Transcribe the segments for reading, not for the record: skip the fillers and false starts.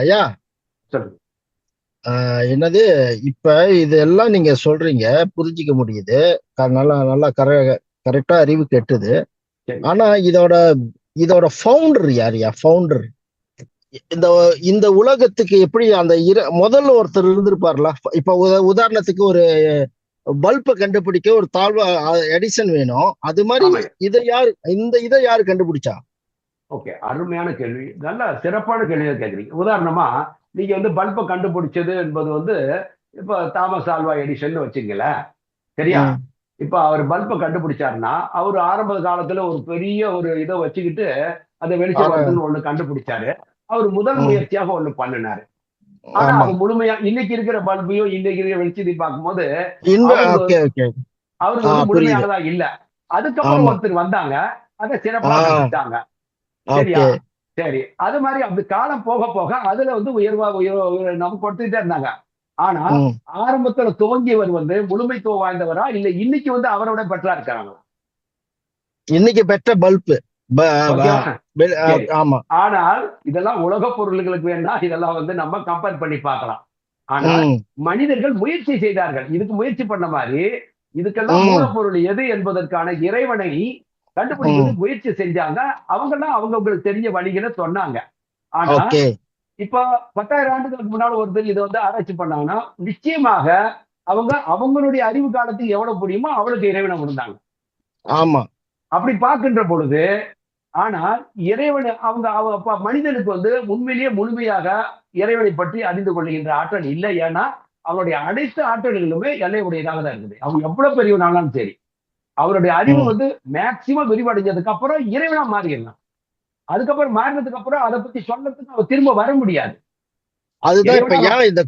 ஐயா. சொல்லுங்க. என்னது? இப்ப இதெல்லாம் நீங்க சொல்றீங்க, புரிஞ்சிக்க முடியுது. நல்லா நல்லா கரெக்டா அறிவு கெட்டுது. சரி. ஆனா இதோட இதோட ஃபவுண்டர் யாருயா? ஃபவுண்டர் இந்த இந்த உலகத்துக்கு எப்படி அந்த முதல்ல ஒருத்தர் இருந்திருப்பார்ல. இப்ப உதாரணத்துக்கு ஒரு பல்பை கண்டுபிடிக்க ஒரு தாழ்வா எடிசன் வேணும். அது மாதிரி ஆமாய்யா. இதை யாரு கண்டுபிடிச்சா? ஓகே. அருமையான கேள்வி. நல்ல சிறப்பான கேள்வியா கேட்குறீங்க. உதாரணமா, நீங்க வந்து பல்ப கண்டுபிடிச்சது என்பது வந்து, இப்ப தாமஸ் ஆல்வா எடிசன்னு வச்சுக்கங்களேன். சரியா? ம். இப்ப அவர் பல்ப கண்டுபிடிச்சாருன்னா, அவரு ஆரம்ப காலத்துல ஒரு பெரிய ஒரு இத வச்சுக்கிட்டு, அந்த வெளிச்ச ஆனா, பல்புன்னு ஒண்ணு கண்டுபிடிச்சாரு. அவரு முதல் ம், முயற்சியாக ஒண்ணு பண்ணுனாரு. ஆனா ஆமா. அது முழுமையா இன்னைக்கு இருக்கிற பல்பையும், இன்னைக்கு இருக்கிற வெளிச்சத்தையும் பார்க்கும்போது, அவருக்கு ஓகே ஓகே. அவருக்கு வந்து புரியுது. முழுமையானதா இல்ல. அதுக்கப்புறம் ஆமா. ஒருத்தர் வந்தாங்க. அத சிறப்பா ஆ. செஞ்சுட்டாங்க. சரியா? ஓகே. சரி. அது மாரி அப்படி காலம் போக, போக அதுல வந்து உயர்வா நமக்கு கொடுத்துட்டே இருந்தாங்க. ஆனா, ம். ஆரம்பத்துல துவங்கியவர் வந்து முழுமைத்துவம் வாய்ந்தவரா? இல்ல இன்னைக்கு வந்து அவரோட பெட்டரா இருக்காங்களா? இன்னைக்கு பெற்ற பல்ப். ஓகேவா? சரி. ஆமா. ஆனால், இதெல்லாம் உலக பொருள்களுக்கு வேணா இதெல்லாம் வந்து நம்ம கம்பேர் பண்ணி பார்க்கலாம். ஆனால், ம். மனிதர்கள் முயற்சி செய்தார்கள். இதுக்கு முயற்சி பண்ண மாரி, இதுக்கெல்லாம் ம். மூலப்பொருள் எது என்பதற்கான இறைவனை ம். கண்டுபிடிக்கிறதுக்கு முயற்சி செஞ்சாங்க. அவங்கலாம் அவங்களுக்கு தெரிஞ்ச வழிகள சொன்னாங்க. ஆனா, ஓகே. இப்ப 10,000 ஆண்டுகளுக்கு முன்னால ஒருத்தர் இத வந்து ஆராய்ச்சி பண்ணாங்கன்னா, நிச்சயமாக அவங்க அவங்களுடைய அறிவு காலத்துக்கு எவ்வளவு முடியுமோ அவ்வளவுக்கு இறைவன உணர்ந்தாங்க. ஆமா. அப்படி பார்க்கின்ற பொழுது, ஆனால் இறைவன் அவங்க மனிதனுக்கு வந்து உண்மையிலேயே முழுமையாக இறைவனை பற்றி அறிந்து கொள்ளுகின்ற ஆற்றல் இல்லை. ஏன்னா, அவனுடைய அனைத்து ஆற்றல்களுமே எல்லை உடையதாக தான் இருக்குது. அவன் எவ்வளவு பெரியவனானாலும் சரி. அவருடைய அறிவு ம். வந்து மேக்ஸிமம் விரிவடைஞ்சதுக்கு அப்புறம் இறைவனா மாறிடலாம். அதுக்கப்புறம் மாறினதுக்கு அப்புறம் அத பத்தி சொல்றதுக்கு அவன் திரும்ப வர முடியாது. அதுதான் இப்ப இறைவனா ஏன் இந்த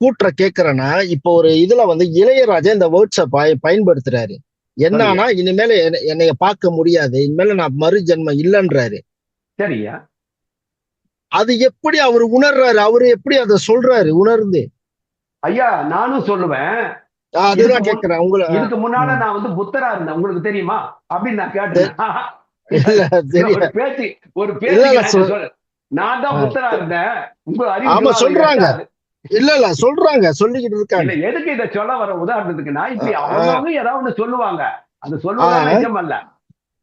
கூற்ற கேக்குறேன்னா, இப்போ ஒரு இதுல வந்து இளையராஜா இந்த வேர்ட்ஸ பயன்படுத்துறாரு. சொல்லுங்க. என்னன்னா, இனிமேல என்னைய பார்க்க முடியாது. இனிமேல நான் மறு ஜென்மம் இல்லன்றாரு. சரியா? அது எப்படி அவரு உணர்றாரு? அவரு எப்படி அத சொல்றாரு உணர்ந்து? ஐயா நானும் சொல்லுவேன். இதுக்கு அதுதான் முன் கேட்கிறேன். இதுக்கு முன்னால ம். நான் வந்து புத்தரா இருந்தேன். உங்களுக்கு தெரியுமா? அப்படின்னு நான் தெ- கேட்டேனா? இல்ல ஒரு தெரிய பேச்சு ஒரு இல்ல பேச்சுக்கு இல்ல நான் இத சொல்ல நான் தான் ஆ. புத்தரா இருந்தேன். உங்க ஆமா அறிவுக்கெல்லாம் அது சொல்றாங்க. எட்டாது. இல்ல சொல்றாங்க. சொல்லிக்கிட்டு இல்ல இருக்காங்க. எதுக்கு இத சொல்ல வரேன் உதாரணத்துக்குன்னா, இப்படி ஆ. அவங்கவங்க ஏதாவது ஒண்ணு சொல்லுவாங்க. அது ஆ. சொல்வதெல்லாம் நிஜம் அல்ல.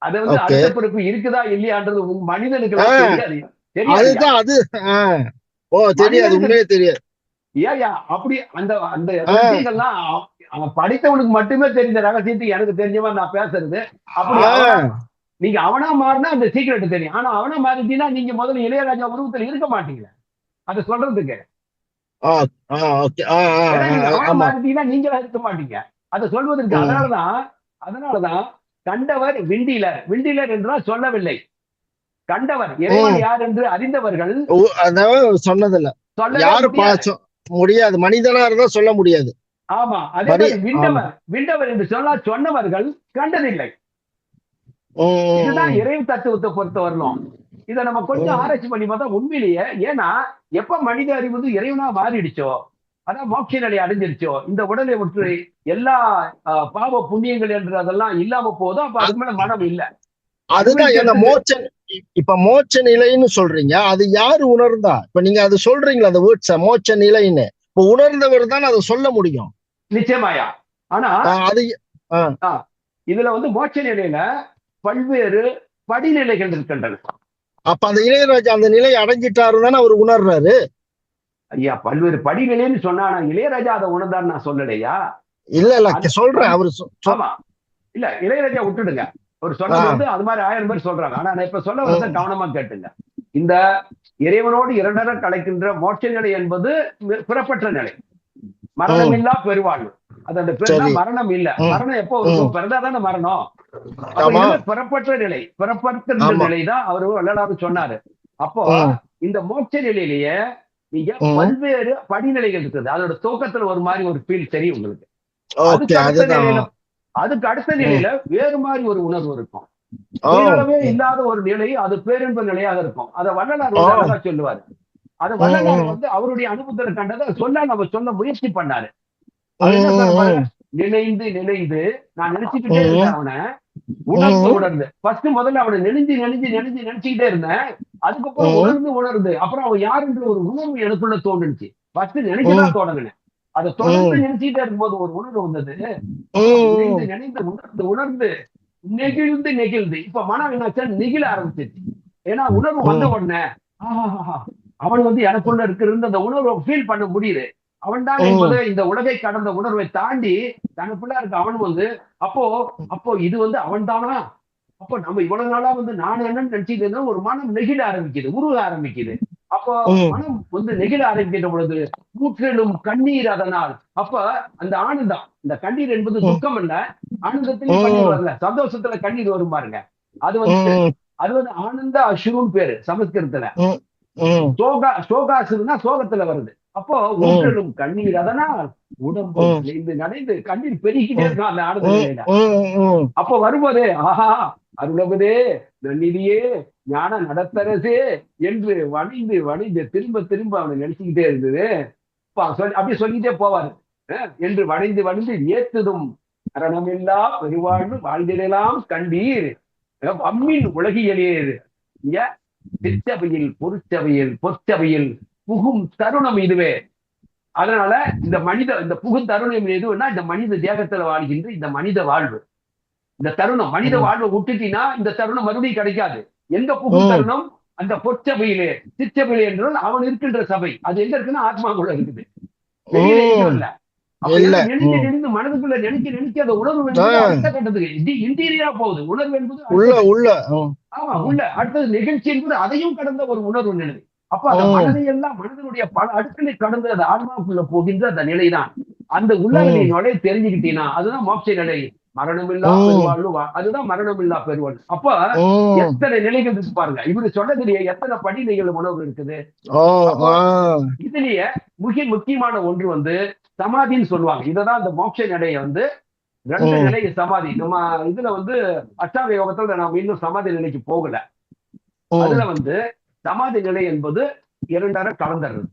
அது வந்து ஓகே. அடுத்த பிறப்பு இருக்குதா இல்லையான்றது ஆ. மனிதனுக்கெல்லாம் தெரியாது. தெரியாதுய்யா. அதுதான் அது. ஆ. ஓ, தெரியாது. மனிதனுக்கு உண்மையே தெரியாது. ஏய்யா அப்படி அந்த அந்த ஆ. ரகசியங்கள்லாம் அவன் படித்தவனுக்கு மட்டுமே தெரிஞ்ச ரகசியத்தை எனக்கு தெரிஞ்ச மாதிரி நான் பேசுறது. அப்படி அவனா ஆ. நீங்க அவனா மாறினா அந்த சீக்ரெட் தெரியும். ஆனா அவனா மாறிட்டீங்கன்னா நீங்க முதல்ல இளையராஜா உருவத்துல இருக்க மாட்டீங்க. அத சொல்றதுக்கு. ஆ. ஆ. ஓகே. ஆ. ஆ. ஏன்னா நீங்க அவனா ஆமா. மாறிட்டீங்கன்னா நீங்களா இருக்க மாட்டீங்க. அத சொல்வதற்கு ம். அதனாலதான் கண்டவர் விண்டீலர். விண்டீலர் என்றால் சொல்லவில்லை. கண்டவர் இறைவன் ம். யார் என்று அறிந்தவர்கள் அதான் சொன்னதில்ல. சொல்லவே யாரு முடியாது. முடியாது. மனிதனா இருந்தா சொல்ல முடியாது. ஆமா. அதே மணி. மாதிரி ஆமா. விண்டவர் என்று சொன்னவர்கள் கண்டதில்லை. இதுதான் ம். இறைவு தத்துவத்தை பொறுத்த வரணும். இத நம்ம கொஞ்சம் ம். ஆராய்ச்சி பண்ணி பார்த்தா உண்மையிலேயே ஏன்னா, எப்ப மனித அறிவு வந்து இறைவனா மாறிடுச்சோ, அதான் மோட்ச நிலை அடைஞ்சிருச்சோ, இந்த உடலை விட்டு எல்லா பாவ புண்ணியங்கள் என்று அதெல்லாம் இல்லாம போதும். அப்ப அ- அதுக்கு மேல மனம் இல்ல. அதுதான் என்ன அனுபவிக்கிறதுக்கு இப்ப மோட்ச நிலைன்னு சொல்றீங்க. அது யாரு உணர்ந்தா? இப்ப நீங்க அது சொல்றீங்களா அந்த வேர்ட்ஸ மோட்ச நிலைன்னு? இப்ப உணர்ந்தவர் தான் அதை சொல்ல முடியும். நிச்சயமாயா. ஆனா, அது. ஆ. அ இதுல வந்து மோட்ச நிலையில பல்வேறு படிநிலைகள் இருக்கின்றன. அப்ப அந்த இளையராஜா அந்த நிலையை அடைஞ்சிட்டாரு தானே அவர் உணர்றாரு. ஐயா பல்வேறு படிநிலைன்னு சொன்னா, நான் இளையராஜா அத உணர்ந்தார்ன்னு நான் சொல்லலையா? இல்ல அந்த சொல்றேன். பல் அவரு ஆமா. இல்ல இளையராஜா விட்டுடுங்க. அவரு ஆ. சொன்னது வந்து அது மாரி 1000 பேர் சொல்றாங்க. ஆனா நான் இப்ப சொல்ல வரத ம். கவனமா கேட்டுங்க. இந்த இறைவனோடு இரண்டர கலக்கின்ற மோட்ச நிலை என்பது பிறப்பற்ற நிலை. ம். மரணமில்லா பெருவாழ்வு. அது அந்த பேர் சரி. தான் மரணம் இல்ல. ம். மரணம் எப்போ ம். இருக்கும்? பிறந்தா தானே மரணம். அப்ப ஆமா. இதுவே பிறப்பற்ற நிலை. பிறப்பற்ற ஆமா. நிலை தான் அவரு வள்ளலாரும் சொன்னாரு. அப்போ ம். இந்த மோட்ச நிலையிலேயே நீங்க ம். பல்வேறு படிநிலைகள் இருக்குது. அதோட துவக்கத்துல ஒரு மாரி ஒரு ஃபீல் தெரியும் உங்களுக்கு. ஓகே. அதுக்கு அடுத்த அதுதான். நிலையில அதுக்கு அடுத்த ம். நிலையில வேறு மாரி ஒரு உணர்வு இருக்கும். ஓ. சுயநலமே இல்லாத ஒரு நிலை அது பேரின்ப நிலையாக இருக்கும். அத வள்ளலார் ஓ. வந்து அழகா சொல்லுவாரு. அத ம். வள்ளலார் ம். வந்து அவருடைய அனுபவத்துல கண்டத சொல்ல முயற்சி பண்ணாரு. அவர் என்ன சொன்னாரு பாருங்க, ம். நினைந்து நான் ம். நினைச்சுக்கிட்டே ம். இருந்தேன் அவன. ம். உணர்ந்து. ஃபர்ஸ்ட் முதல்ல அவன நெளிஞ்சு நினைச்சுக்கிட்டே இருந்தேன். அதுக்கப்புறம் ம், உணர்ந்து உணர்ந்து அப்புறம் அவன் யாருன்ற ஒரு உணர்வு எனக்குள்ள தோணுச்சு. ஃபர்ஸ்ட் ம், நினைக்கதான் தொடங்கினேன். அதை தொடர்ந்து ம், நினைச்சிட்டே இருக்கும்போது ஒரு உணர்வு வந்தது. அப்ப நினைந்து ம், நினைந்து உணர்ந்து உணர்ந்து நெகிழ்ந்து நெகிழ்ந்து இப்ப மனம் என்னாச்சா நெகிழ ஆரம்பிச்சிருச்சு. ஏன்னா உணர்வு வந்த ம், உடனே ஆஹா, அவன் எனக்குள்ள இருக்கிற அந்த உணர்வை ஃபீல் பண்ண முடியுது. அவன் தான் என்பது ம், இந்த உலகை கடந்த உணர்வை தாண்டி தனக்குள்ள இருக்க அவன் அப்போ அப்போ இது அவன் தானா. அப்போ நம்ம இவ்வளவு நாளா நான் என்னன்னு நினைச்சிட்டு இருந்தேன். ஒரு மனம் நெகிழ ஆரம்பிக்குது, உருக ஆரம்பிக்குது. அப்போ ம், மனம் நெகிழ ஆரம்பிக்கின்ற பொழுது ஊற்றலும் கண்ணீர் அதனால். அப்ப அந்த ஆனந்தம், இந்த கண்ணீர் என்பது ம், துக்கம் இல்ல. ஆனந்தத்திலையும் கண்ணீர் ம், வரல, சந்தோஷத்துல கண்ணீர் வரும் பாருங்க. அது ம், அது ஆனந்த அசுருன்னு பேரு சமஸ்கிருதத்துல. ம், ம், சோகாசுன்னா சோகத்துல வருது. அப்போ ம், ஊற்றலும் கண்ணீர் அதனால் உடம்பும் ம், நெய்து நனைந்து கண்ணீர் பெருகிட்டே ம், இருக்கும் அந்த ஆனந்த ம், நிலையில. ம், அப்போ வரும்போதே ஆஹா அருளகுதே நன்னிதியே ஞான நடத்தரசே என்று வணிந்து வணிந்து திரும்ப திரும்ப அவனை நினைச்சுக்கிட்டே இருந்தது. அப்படியே சொல்லிட்டே போவாரு. என்று வணிந்து வணிந்து ஏத்துதும் மரணமில்லா பெருவாழ்வு வாழ்ந்திடலாம் கண்டீர் அம்மின் உலகியலேது இங்க சிற்றவையில் பொருச்சவையில் பொற்சவையில் புகும் தருணம் இதுவே. அதனால இந்த புகும் தருணம் எதுன்னா இந்த மனித தேகத்துல வாழ்கின்ற இந்த மனித வாழ்வு. இந்த தருணம் மனித ம், வாழ்வை விட்டுட்டீங்கன்னா இந்த தருணம் மறுபடியும் கிடைக்காது. எங்க புகும் ம், தருணம்? அந்த பொற்சபையிலே. சிற்றபையிலே என்றால் அவன் இருக்கின்ற சபை. அது எங்க இருக்குன்னா ஆத்மாக்குள்ள இருக்குது, வெளியில எங்கேயும் ம். இல்ல. அப்ப இல்ல. எனக்கு நினைச்சு ம். நினைந்து மனதுக்குள்ள நினைச்சு நினைச்சு அந்த உணர்வு ஆ, என்பது அடுத்த கட்டத்துக்கு இன்டீரியரா போகுது. உணர்வு என்பது உள்ள அடுத்தது. உள்ள. ம், ஆமா ம், உள்ள அடுத்தது நிகழ்ச்சி என்பது அதையும் கடந்த ஒரு உணர்வு நிலை. அப்ப அந்த ம், மனதை எல்லாம் மனதனுடைய பல அடுக்களை கடந்து அந்த ஆன்மாவுக்குள்ள போகின்ற அந்த நிலைதான். அந்த உள்ளகனை ம், நுழைய தெரிஞ்சுக்கிட்டீங்கன்னா அதுதான் மோட்ச நிலை. மரணமில்லா ம், பெருவாழ்வு அதுதான் மரணமில்லா பெருவாழ்வு. அப்ப ம். எத்தனை நிலைகள் இருக்கு பாருங்க. இவரு சொன்னதுலயே எத்தனை படிநிலைகள் உணர்வு இருக்குது. ஓ, அப்போ ஆ, இதுலயே மிக முக்கியமான ஒன்று சமாதின்னு சொல்லுவாங்க. இததான் இந்த மோட்ச நிலையை ரெண்டு ம், நிலை சமாதி. நம்ம இதுல அஷ்டாங்க யோகத்துல நாம இன்னும் சமாதி நிலைக்கு போகல. அதுல ம், சமாதி நிலை என்பது இரண்டரை கலந்துறது.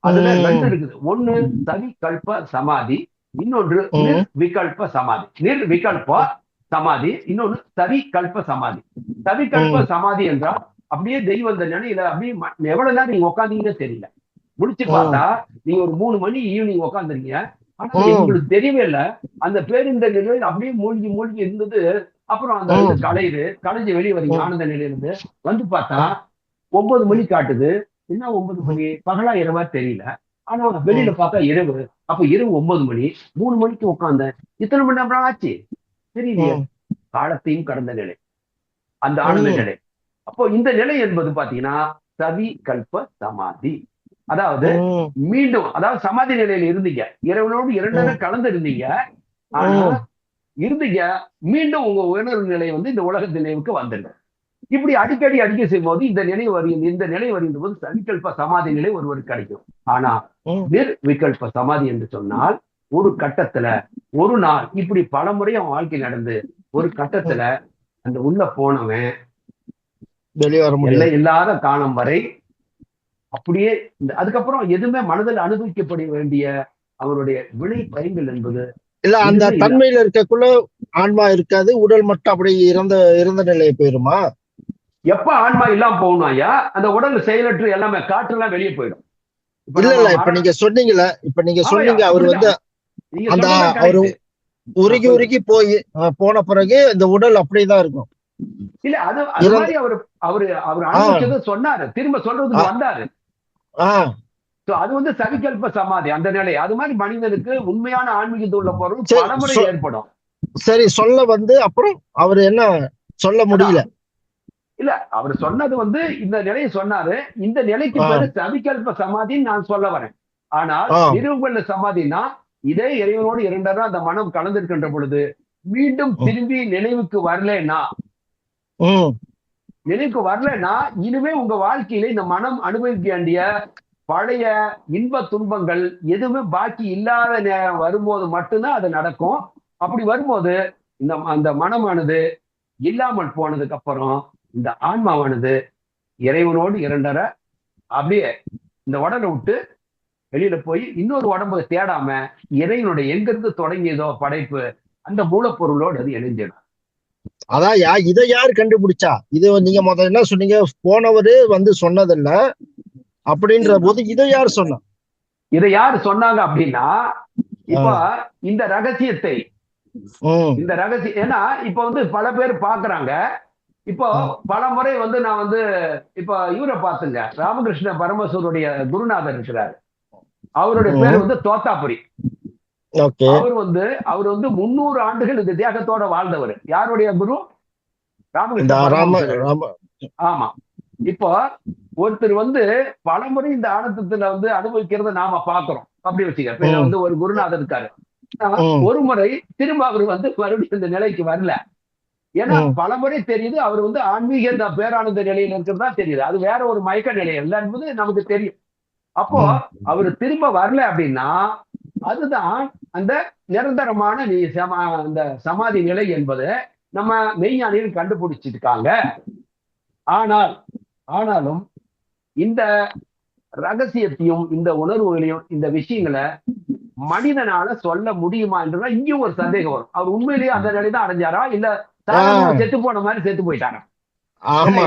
அதுல ரெண்டு ம், இருக்குது. ஒண்ணு சவி கல்ப சமாதி, இன்னொன்று ம், நிர்விகல்ப சமாதி. நிர்விகல்ப சமாதி, இன்னொன்னு சவி கல்ப சமாதி. சவி கல்ப ம், சமாதி என்றால் அப்படியே தெய்வம் இந்த நிலையில அப்படியே எவ்வளவு நேரம் நீங்க உட்காந்தீங்கன்னு தெரியல. முடிச்சு ம், பார்த்தா நீங்க ஒரு 3 மணி ஈவினிங் உட்காந்துருக்கீங்க. ஆனா ம், உங்களுக்கு தெரியவே இல்லை. அந்த பேருந்த நிலையில் அப்படியே மூழ்கி மூழ்கி இருந்தது. அப்புறம் அந்த இது ம், களைஞ்சு வெளியே வரீங்க ம், ஆனந்த நிலையில இருந்து. பார்த்தா 9 மணி காட்டுது. என்ன 9 ம், மணி? பகலா இரவா தெரியல. ஆனா வெளியில ம், பார்த்தா இரவு. அப்ப இரவு 9 மணி. 3 மணிக்கு உட்கார்ந்தேன். இத்தனை மணி நேரம் ஆச்சு தெரியலையே. ம், காலத்தையும் கடந்த நிலை, அந்த ஆனந்த ம், நிலை. அப்போ இந்த நிலை என்பது பாத்தீங்கன்னா சவி கல்ப சமாதி. அதாவது ம், மீண்டும் அதாவது சமாதி நிலையில இருந்தீங்க, இறைவனோடு இரண்டரை ம், கலந்து இருந்தீங்க. ஆனா ம். இருந்தீங்க மீண்டும் உங்க உணர்வு நிலை இந்த உலக நிலைவுக்கு வந்துடும். இப்படி அடிக்கடி அடிக்க செய்யும்போது இந்த நிலை வருகின்ற போது சவிகல்ப சமாதி நிலை ஒருவருக்கு கிடைக்கும். ஆனா ம். நிர்விகல்ப சமாதி என்று சொன்னால் ஒரு கட்டத்துல ஒரு நாள் இப்படி பல முறை அவன் வாழ்க்கை நடந்து ஒரு கட்டத்துல அந்த உள்ள போனவன் வெளிய வர எல்லை முடியாது. இல்லாத காலம் வரை அப்படியே அதுக்கப்புறம் எதுவுமே மனதில் அனுபவிக்கப்பட வேண்டிய அவருடைய வினை பயன்கள் என்பது இல்ல, அந்த எதுவுமே இல்ல. தன்மையில இருக்கக்குள்ள ஆன்மா இருக்காது. உடல் மட்டும் அப்படியே இறந்த இறந்த நிலையை போயிருமா? எப்ப ஆன்மா இல்லாம போகணும் ஐயா, அந்த உடல் செயலற்று எல்லாமே காற்றெல்லாம் வெளியே போயிடும். இப்ப இல்ல, நம்ம இல்ல. இப்ப நீங்க ஆமாய்யா சொன்னீங்க அவர் அப்படிதான். நீங்க அந்த சொல்றதுதான் அவரு கரெக்ட். உருகி சொல்லுங்க. உருகி போய் போன பிறகு இந்த உடல் அப்படியேதான் இருக்கும். இல்ல அது அது இறந்து. மாதிரி அவரு அவரு அவர் ஆ, அனுபவிச்சதை சொன்னாரு, திரும்ப ஆ, சொல்றதுக்கு வந்தாரு. ஆ. அது சவிகல்ப சமாதி அந்த நிலை. அது மாதிரி மனிதனுக்கு உண்மையான ஆன்மீகத்தில் உள்ள பொருள் சரி, பலமுறை ஏற்படும். சரி, சொல்ல அப்புறம் அவரு என்ன சொல்ல முடியல. அதான் இல்ல அவர் சொன்னது இந்த நிலையை சொன்னாரு. இந்த நிலைக்கு ஆ, பேரு சவிகல்ப சமாதின்னு நான் சொல்ல வரேன். ஆனால் ஆ, நிறுவன சமாதினா இதே இறைவனோடு இரண்டரை அந்த மனம் கலந்திருக்கின்ற பொழுது மீண்டும் ம், திரும்பி ம், நினைவுக்கு வரலன்னா இனிமே உங்க வாழ்க்கையில இந்த மனம் அனுபவிக்க வேண்டிய பழைய இன்ப துன்பங்கள் எதுவுமே பாக்கி இல்லாத நேரம் வரும்போது மட்டும்தான் அது நடக்கும். அப்படி வரும்போது அந்த மனமானது இல்லாமல் போனதுக்கு அப்புறம் இந்த ஆன்மாவானது இறைவனோடு இரண்டரை அப்படியே இந்த உடலை விட்டு வெளியில போய் இன்னொரு உடம்பை தேடாம இறைவனுடைய எங்கிருந்து தொடங்கியதோ படைப்பு அந்த மூலப்பொருளோடு அது இணைஞ்சிடும். அதான் இதை யார் கண்டுபிடிச்சா? இது நீங்க முதல்ல என்ன சொன்னீங்க, போனவரு வந்து சொன்னதில்ல அப்படின்ற போது இதை யார் சொன்னா? இதை யார் சொன்னாங்க அப்படின்னா, இப்ப ஆஹ் இந்த ரகசியத்தை உம் இந்த ரகசியம் ஏன்னா இப்ப வந்து பல பேர் பாக்குறாங்க. இப்போ உம் பல முறை வந்து நான் வந்து இப்ப இவரை பார்த்துங்க, ராமகிருஷ்ண பரமசூருடைய குருநாதர் இருக்கிறார். அவருடைய பேர் உம் வந்து தோத்தாபுரி. ஓகே. அவர் வந்து 300 ஆண்டுகள் இந்த தேகத்தோட வாழ்ந்தவர். யாருடைய குரு? இந்த ராமகிருஷ்ண ராம பரமஹம்சர். ராம ஆமா. இப்போ ஒருத்தர் வந்து பலமுறை இந்த ஆனந்தத்துல வந்து அனுபவிக்கிறத நாம பாக்குறோம். அப்படி வச்சுக்க, இப்ப உம் வந்து ஒரு குருநாதர் இருக்காரு. உம் ஒரு முறை திரும்ப அவர் வந்து மறுபடியும் இந்த நிலைக்கு வரல. ஏன்னா உம் பலமுறை தெரியுது அவர் வந்து ஆன்மீக இந்த பேரானந்த நிலையில இருக்கிறதா தெரியுது. அது வேற ஒரு மயக்க நிலை இல்லை என்பது நமக்கு தெரியும். அப்போ உம் அவர் திரும்ப வரல அப்படின்னா அதுதான் அந்த நிரந்தரமான அந்த சமாதி நிலை என்பது நம்ம மெய்ஞானிகள் கண்டுபிடிச்சிருக்காங்க. ஆனால் ஆனாலும் இந்த ரகசியத்தையும் இந்த உணர்வுகளையும் இந்த விஷயங்களை மனிதனால சொல்ல முடியுமா என்றுதான் இங்கேயும் ஒரு சந்தேகம் வரும். அவர் உண்மையிலேயே அந்த நிலை தான் அடைஞ்சாரா, இல்ல சாதாரண ஆஹ் செத்து போன மாதிரி செத்து போயிட்டாரா? ஏன்னா ஆமா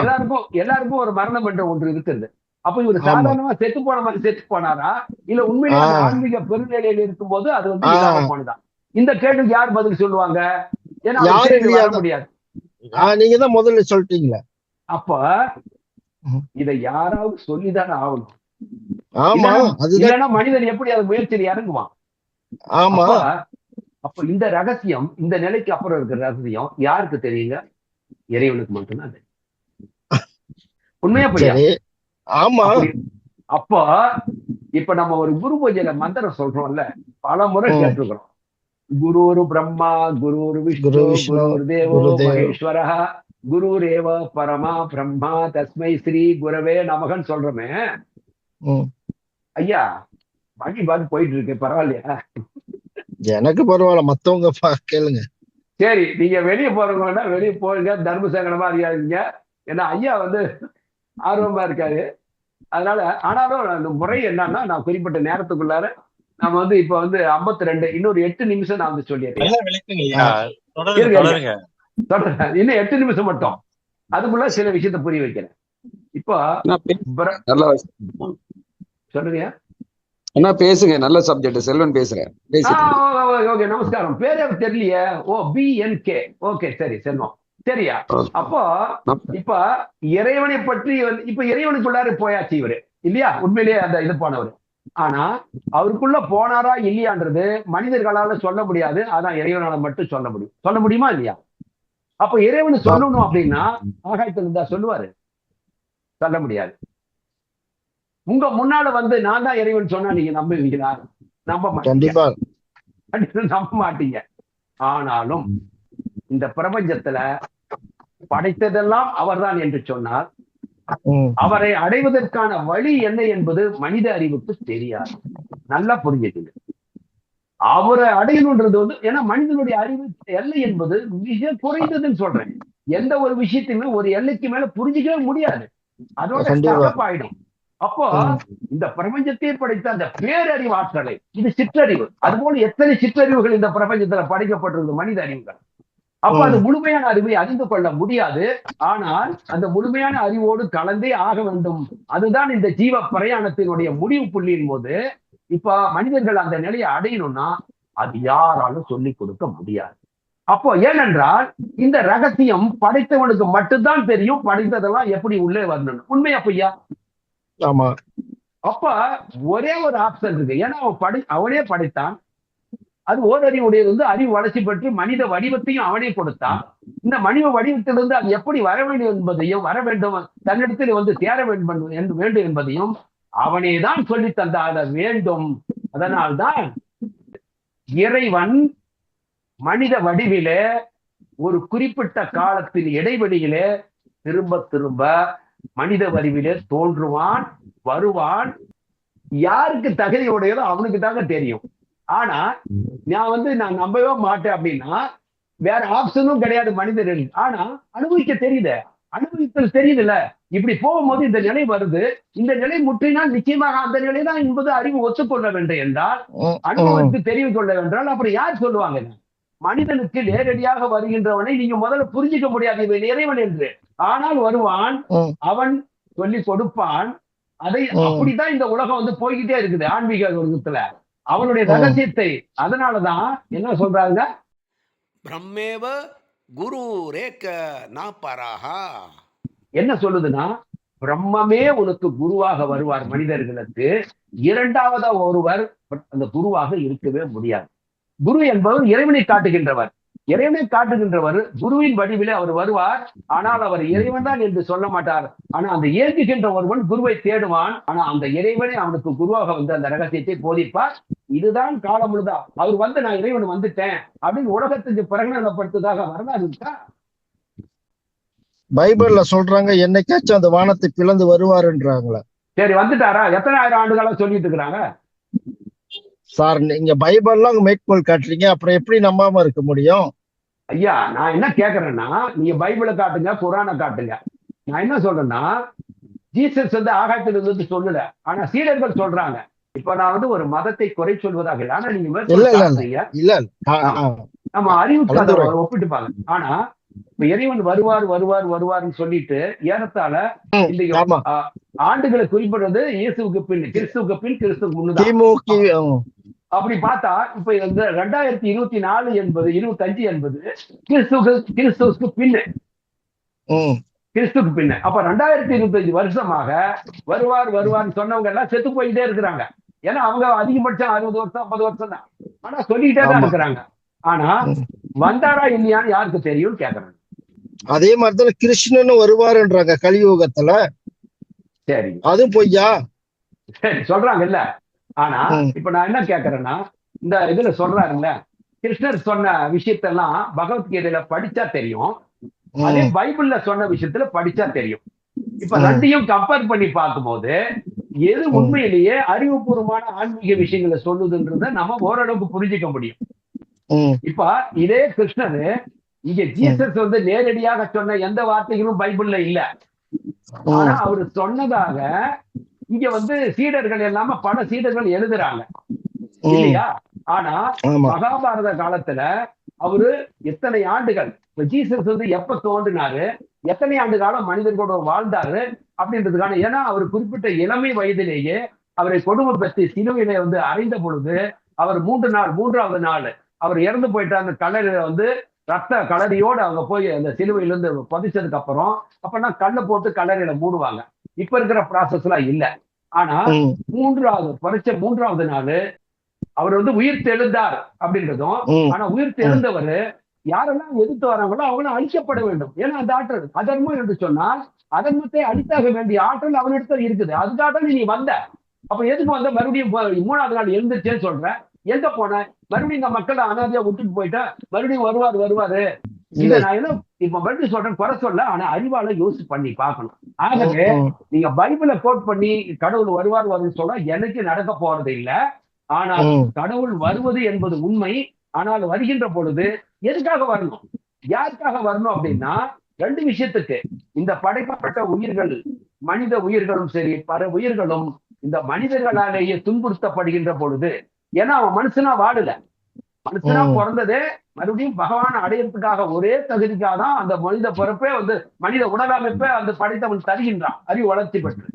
எல்லாருக்கும் ஒரு மரணம் என்ற ஒன்று இருக்கிறது. அப்ப இவர் ஆமா. சாதாரணமா செத்து போன மாதிரி செத்து போனாரா, இல்ல உண்மையிலேயே அந்த ஆஹ் ஆன்மீக பெருநிலையில் இருக்கும் போது அது வந்து இல்லாம ஆஹ் போனதா? இந்த கேள்விக்கு யார் பதில் சொல்லுவாங்க? ஏன்னா அவர் யாரு திரும்பி இல்லையா? வர முடியாது. நீங்க தான் முதல்ல சொல்லிட்டீங்களே. அப்ப இதை யாராவது சொல்லிதானே ஆகணும். ஆமா, அதுதான். இல்லைன்னா மனிதன் எப்படி அது முயற்சியில் இறங்குவான்? ஆமா. அப்ப அப்ப இந்த ரகசியம், இந்த நிலைக்கு அப்புறம் இருக்கிற ரகசியம் யாருக்கு தெரியுங்க? இறைவனுக்கு மட்டும்தான் தெரியும். உண்மையா பொய்யா? சரி. ஆமா. அப்போ இப்ப நம்ம ஒரு குரு பூஜையில மந்திரம் சொல்றோம்ல, பல முறை கேட்டிருக்கிறோம். குரு பிரம்மா, குரு குரு விஷ்ணு, விஷ்ணு குரு தேவோ குருதேவ். மகேஸ்வர, குருரேவ பரமா பிரம்மா தஸ்மை ஸ்ரீ குரவே நமகன்னு சொல்றோமே. ஐயா வழி பார்த்து போயிட்டு இருக்கு, பரவாயில்லையா? எனக்கு பரவாயில்ல, மத்தவங்க கேளுங்க. சரி, நீங்க வெளியே போறவங்கன்னா வெளியே போடுங்க, தர்ம சங்கடமா இருக்காதீங்க. ஏன்னா ஐயா வந்து ஆர்வமா இருக்காரு. அதனால ஆனாலும் அந்த முறை என்னன்னா, நான் குறிப்பிட்ட நேரத்துக்குள்ளார நம்ம வந்து இப்ப வந்து 52 இன்னொரு 8 நிமிஷம் நான் வந்து சொல்லிடுறேன். இன்னும் 8 நிமிஷம் மட்டும், அதுக்குள்ள சில விஷயத்த புரிய வைக்கிறேன். இப்போ சொல்லுங்க என்ன பேசுங்க, நல்ல சப்ஜெக்ட். செல்வன் பேசுறேன். ஓகே, நமஸ்காரம். பேரே தெரியலையே. ஓ, BNK. ஓகே, சரி, செல்வம். சரியா? அப்போ இப்ப இறைவனை பற்றி இப்ப இறைவனுக்குள்ளாரு போயாச்சு இவரு, இல்லையா? உண்மையிலேயே அந்த இது போனவர். ஆனா அவருக்குள்ள போனாரா இல்லையான்றது மனிதர்களால சொல்ல முடியாது. அதான் இறைவனால மட்டும் சொல்ல முடியும். சொல்ல முடியுமா இல்லையா? அப்ப இறைவனு சொல்லணும் அப்படின்னா ஆகாயத்தில் இருந்தா சொல்லுவாரு? சொல்ல முடியாது. உங்க முன்னால வந்து நான் தான் இறைவன் சொன்னா நீங்க நம்புவீங்களா? நம்ப மாட்டீங்க. நம்ப மாட்டீங்க. ஆனாலும் இந்த பிரபஞ்சத்துல படைத்ததெல்லாம் அவர்தான் என்று சொன்னால் அவரை அடைவதற்கான வழி என்ன என்பது மனித அறிவுக்கு தெரியாது. நல்லா புரிஞ்சுக்கங்க. அவரை அடையணுன்றது வந்து, ஏன்னா மனிதனுடைய அறிவு எல்லை என்பது மிக குறைந்ததுன்னு சொல்றேன். எந்த ஒரு விஷயத்தையுமே ஒரு எல்லைக்கு மேல புரிஞ்சுக்கவே முடியாது. அதோட ஸ்டக் ஆயிடும். அப்போ இந்த பிரபஞ்சத்தை படைத்த அந்த பேரறிவு ஆற்றலை, இது சிற்றறிவு, அதுபோல எத்தனை சிற்றறிவுகள் இந்த பிரபஞ்சத்துல படைக்கப்பட்டிருந்தது, மனித அறிவுகள். அப்ப அது முழுமையான அறிவை அறிந்து கொள்ள முடியாது. ஆனால் அந்த முழுமையான அறிவோடு கலந்தே ஆக வேண்டும். அதுதான் இந்த ஜீவ பிரயாணத்தினுடைய முடிவு புள்ளியின் போது இப்ப மனிதர்கள் அந்த நிலையை அடையணும்னா அது யாராலும் சொல்லிக் கொடுக்க முடியாது. அப்போ ஏனென்றால் இந்த ரகசியம் படைத்தவனுக்கு மட்டும்தான் தெரியும். படைத்ததெல்லாம் எப்படி உள்ளே வரணும். உண்மையா பொய்யா? ஆமா. அப்ப ஒரே ஒரு ஆப்ஷன் இருக்கு. ஏன்னா அவனே படைத்தான். அது ஓரறிவுடையது வந்து அறிவு வளர்ச்சி பெற்று மனித வடிவத்தையும் அவனே கொடுத்தான். இந்த மனித வடிவத்திலிருந்து அது எப்படி வர வேண்டும் என்பதையும், வர வேண்டும் தன்னிடத்தில் வந்து சேர வேண்டும் என்பதையும் அவனே தான் சொல்லி தந்தாத வேண்டும். அதனால்தான் இறைவன் மனித வடிவிலே ஒரு குறிப்பிட்ட காலத்தில் இடைவெளியிலே திரும்ப திரும்ப மனித வடிவிலே தோன்றுவான், வருவான். யாருக்கு தகுதி உடையதோ அவனுக்கு தாங்க தெரியும். ஆனா நான் நம்பவே மாட்டேன் அப்படின்னா வேற ஆப்ஷனும் கிடையாது மனிதர்கள். ஆனா அனுபவிக்க தெரியுது, அனுபவித்தல் தெரியுதுல்ல. இப்படி போகும்போது இந்த நிலை வருது. இந்த நிலை முற்றினால் நிச்சயமாக அந்த நிலைதான் என்பது அறிவு ஒத்துக்கொள்ள வேண்டும் என்றால், அனுபவித்து தெரிவு கொள்ள வென்றால் அப்புறம் யார் சொல்லுவாங்க? மனிதனுக்கு நேரடியாக வருகின்றவனை நீங்க முதல்ல புரிஞ்சிக்க முடியாது இவன் இறைவன் என்று. ஆனால் வருவான், அவன் சொல்லி கொடுப்பான். அதை அப்படிதான் இந்த உலகம் வந்து போய்கிட்டே இருக்குது ஆன்மீக உலகத்துல அவனுடைய ரகசியத்தை. அதனாலதான் என்ன சொல்றாங்க, பிரம்மேவ குரு ரேக்க நாப்பராஹா. என்ன சொல்லுதுன்னா, பிரம்மமே உனக்கு குருவாக வருவார் மனிதர்களுக்கு, இரண்டாவதா ஒருவர் அந்த குருவாக இருக்கவே முடியாது. குரு என்பவர் இறைவனை காட்டுகின்றவர். இறைவனை காட்டுகின்றவர் குருவின் வடிவிலே அவர் வருவார். ஆனால் அவர் இறைவன் தான் என்று சொல்ல மாட்டார். ஆனா அந்த ஏற்குகின்ற ஒருவன் குருவை தேடுவான். ஆனா அந்த இறைவனை அவனுக்கு குருவாக வந்து அந்த ரகசியத்தை போதிப்பார். இதுதான் காலம் முழுதா அவர் வந்து நான் இறைவன் வந்துட்டேன் அப்படின்னு உலகத்துக்கு பிரகடனப்படுத்ததாக வரலாறு இருக்கா? பைபிள்ல சொல்றாங்க என்னைக்காச்சும் அந்த வானத்தை பிளந்து வருவாருன்றாங்களா? சரி, வந்துட்டாரா? எத்தனை ஆயிரம் ஆண்டுகளா சொல்லிட்டு இருக்கிறாங்க சார். நீங்க பைபிள்லாம் மேற்கோள் காட்டுறீங்க, அப்புறம் எப்படி நம்பாம இருக்க முடியும்? ஐயா, நான் என்ன கேக்குறேன்னா, நீங்க பைபிளை காட்டுங்க, குரானை காட்டுங்க. நான் என்ன சொல்றேன்னா, ஜீசஸ் வந்து ஆகாயத்தில் இருந்து சொல்லல, ஆனா சீடர்கள் சொல்றாங்க. இப்ப நான் வந்து ஒரு மதத்தை குறை சொல்வதாக இல்லை, ஆனா நீங்க நம்ம அறிவுக்கு ஒப்பிட்டுப்பாங்க. ஆனா இப்ப இறைவன் வருவார் வருவார் வருவார்னு சொல்லிட்டு ஏறத்தாழ இந்த ஆண்டுகளை குறிப்பிடுறது இயேசுக்கு பின், கிறிஸ்துவுக்கு பின், கிறிஸ்துவுக்கு முன்னுதான். அப்படி பார்த்தா இப்ப இந்த 2024 என்பது 25 என்பது கிறிஸ்துவுக்கு பின்னு, கிறிஸ்துக்கு பின்ன. அப்ப 2025 வருஷமாக வருவார் வருவார்னு சொன்னவங்க எல்லாம் செத்து போயிட்டே இருக்கிறாங்க. ஏன்னா அவங்க அதிகபட்சம் 60 வருஷம் 50 வருஷம் தான், ஆனா சொல்லிட்டே தான் இருக்கிறாங்க. ஆனா வந்தாரா இல்லையான்னு யாருக்கு தெரியும் கேக்குறாங்க. அதே மாதிரிதான் கிருஷ்ணன் வருவாருன்றாங்க கலியுகத்துல. சரி, அதுவும் பொய்யா? சரி சொல்றாங்க இல்ல. ஆனா இப்ப நான் என்ன கேக்குறேன்னா, இந்த இதுல சொல்றாருல்ல, கிருஷ்ணர் சொன்ன விஷயத்தெல்லாம் பகவத்கீதையில படிச்சா தெரியும், அதே பைபிள்ல சொன்ன விஷயத்துல படிச்சா தெரியும். இப்ப ரெண்டையும் கம்பேர் பண்ணி பார்க்கும்போது எது உண்மையிலேயே அறிவுபூர்வமான ஆன்மீக விஷயங்களை சொல்லுதுன்றத நம்ம ஓரளவுக்கு புரிஞ்சுக்க முடியும். இப்ப இதே கிருஷ்ணர் இங்க ஜீசஸ் வந்து நேரடியாக சொன்ன எந்த வார்த்தைகளும் பைபிள்ல இல்ல. ஆனா அவரு சொன்னதாக இங்க வந்து சீடர்கள் எல்லாம பல சீடர்கள் எழுதுறாங்க இல்லையா? ஆனா மகாபாரத காலத்துல அவரு எத்தனை ஆண்டுகள், ஜீசஸ் வந்து எப்ப தோன்றினாரு, எத்தனை ஆண்டு காலம் மனிதர்களோட வாழ்ந்தாரு அப்படின்றதுக்கான, ஏன்னா அவர் குறிப்பிட்ட இளமை வயதிலேயே அவரை கொடுமைப்படுத்தி சிலுவையில வந்து அறைந்த பொழுது அவர் 3 நாள் அவர் இறந்து போயிட்ட அந்த கல்லறையில வந்து ரத்த கலரியோடு அவங்க போய் அந்த சிலுவையில இருந்து பதிச்சதுக்கு அப்புறம் அப்பனா கல்லை போட்டு கல்லறையில மூடுவாங்க. இப்ப இருக்கிற ப்ராசஸ் எல்லாம் இல்ல. ஆனா 3வது நாள் அவர் வந்து உயிர் தெழுந்தார் அப்படின்றதும், ஆனா உயிர் தெழுந்தவர் யாரெல்லாம் எதிர்த்து வராங்களோ அவங்களும் அழிக்கப்பட வேண்டும். ஏன்னா அந்த ஆற்றல் அதர்மம் என்று சொன்னால் அதர்மத்தை அழித்தாக வேண்டிய ஆற்றல் அவனிடத்துல இருக்குது. அதுக்காக தான் நீ வந்த. அப்ப எதுக்கு வந்த? மறுபடியும் 3வது நாள் எழுந்துச்சேன்னு சொல்ற. எங்க போன? மறுபடியும் இந்த மக்களை அனாதையா விட்டுட்டு போயிட்டா மறுபடியும் வருவாரு. இதை நான் என்ன இப்ப மறுபடியும் சொல்றேன், குறை சொல்ல, ஆனா அறிவால யோசிச்சு பண்ணி பார்க்கணும். ஆகவே நீங்க பைபிளை கோட் பண்ணி கடவுள் வருவார்னு சொன்னா எனக்கு நடக்க போறது இல்ல. ஆனால் கடவுள் வருவது என்பது உண்மை. ஆனால் வருகின்ற பொழுது எதுக்காக வரணும், யாருக்காக வரணும் அப்படின்னா 2 விஷயத்துக்கு. இந்த படைக்கப்பட்ட உயிர்கள், மனித உயிர்களும் சரி பல உயிர்களும் இந்த மனிதர்களாலேயே துன்புறுத்தப்படுகின்ற பொழுது, ஏன்னா அவன் மனுஷனா வாழல, மனுஷனா பிறந்ததே மறுபடியும் பகவான் அடையறதுக்காக ஒரே தகுதிக்காக தான் அந்த மனித பிறப்பே வந்து மனித உடலமைப்பே அந்த படைத்தவன் தருகின்றான் அறிவு வளர்ச்சி பெற்று.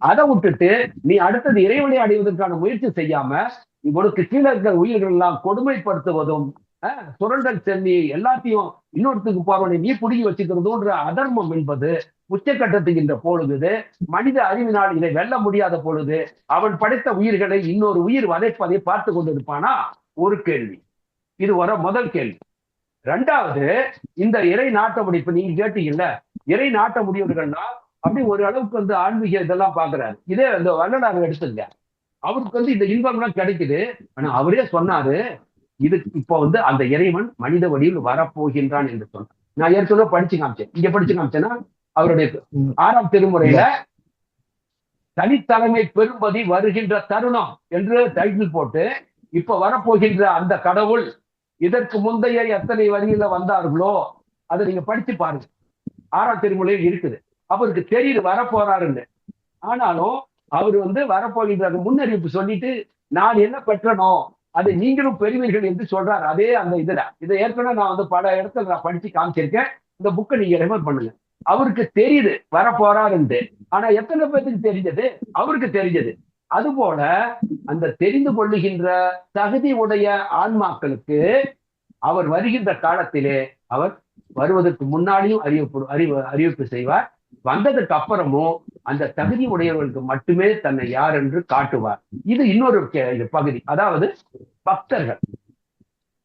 அதை விட்டுட்டு நீ அடுத்தது இறைவனை அடைவதற்கான முயற்சி செய்யாம இவனுக்கு கீழே இருக்கிற உயிர்கள் எல்லாம் கொடுமைப்படுத்துவதும் சுரண்டல் செல்லி எல்லாத்தையும் இன்னொருத்துக்கு போறவனை நீ புடுங்கி வச்சுக்கிறதுன்ற அதர்மம் என்பது உச்சக்கட்டத்துக்கின்ற பொழுது, மனித அறிவினால் இதை வெல்ல முடியாத பொழுது அவன் படைத்த உயிர்களை இன்னொரு உயிர் வதைப்பதை பார்த்து கொண்டிருப்பானா? ஒரு கேள்வி. இது வர முதல் கேள்வி. 2வது, இந்த இறை நாட்ட முடிப்பு நீங்க கேட்டீங்கல்ல, இறை நாட்ட முடிவுகள்னா அப்படி ஒரு அளவுக்கு வந்து ஆன்மீக இதெல்லாம் பாக்குறாரு. இதே அந்த வள்ளலார் எடுத்துங்க, அவருக்கு வந்து இந்த இன்பம் எல்லாம் கிடைக்குது. ஆனா அவரே சொன்னாரு, இது இப்ப வந்து அந்த இறைவன் மனித வடிவில் வரப்போகின்றான் என்று சொன்னார். நான் ஏற்கனவே படிச்சு காமிச்சேன். இங்க படிச்சு காமிச்சேன்னா அவருடைய 6ஆம் திருமுறையில தனித்தலைமை பெரும்பதி வருகின்ற தருணம் என்று டைட்டில் போட்டு, இப்ப வரப்போகின்ற அந்த கடவுள் இதற்கு முந்தைய எத்தனை வரியில வந்தார்களோ அதை நீங்க படிச்சு பாருங்க. 6ஆம் திருமுறையில் இருக்குது. அவருக்கு தெரியுது வரப்போறாருன்னு. ஆனாலும் அவர் வந்து வரப்போகின்ற முன்னறிவிப்பு சொல்லிட்டு நான் என்ன பெற்றனோ அதை நீங்களும் பெறுவீர்கள் என்று சொல்றாரு. அதே அந்த இதை ஏற்கனவே நான் வந்து பல இடத்துல நான் படிச்சு காமிச்சிருக்கேன். இந்த புக்கை நீங்க ரெஃபர் பண்ணுங்க. அவருக்கு தெரியுது வர போறாருன்ட்டு. ஆனா எத்தனை பேருக்கு தெரிஞ்சது? அவருக்கு தெரிஞ்சது. அதுபோல அந்த தெரிந்து கொள்ளுகின்ற தகுதி உடைய ஆன்மாக்களுக்கு அவர் வருகின்ற காலத்திலே அவர் வருவதற்கு முன்னாடியும் அறிவிப்பு செய்வார். வந்ததுக்கு அப்புறமும் அந்த தகுதி உடையவர்களுக்கு மட்டுமே தன்னை யார் என்று காட்டுவார். இது இன்னொரு பகுதி. அதாவது பக்தர்கள்